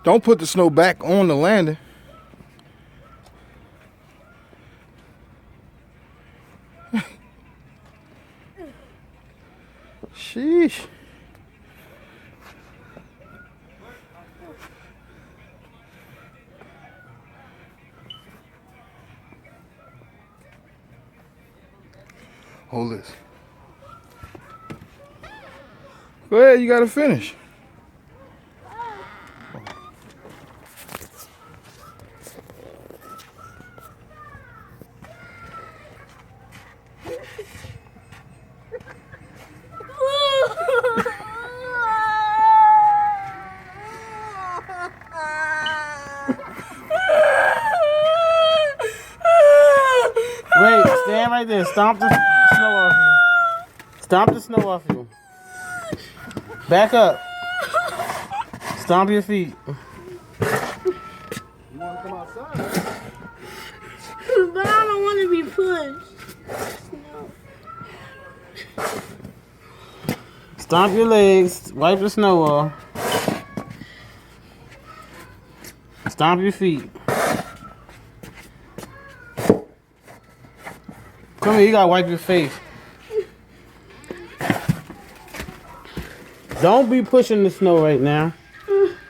Don't put the snow back on the landing. Sheesh. Hold this. Go ahead, you gotta finish. Wait, stand right there. Stomp the snow off you. Stomp the snow off you. Back up. Stomp your feet. You wanna come outside? But I don't want to be pushed. No. Stomp your legs. Wipe the snow off. Stomp your feet. Come here, you gotta wipe your face. Don't be pushing the snow right now.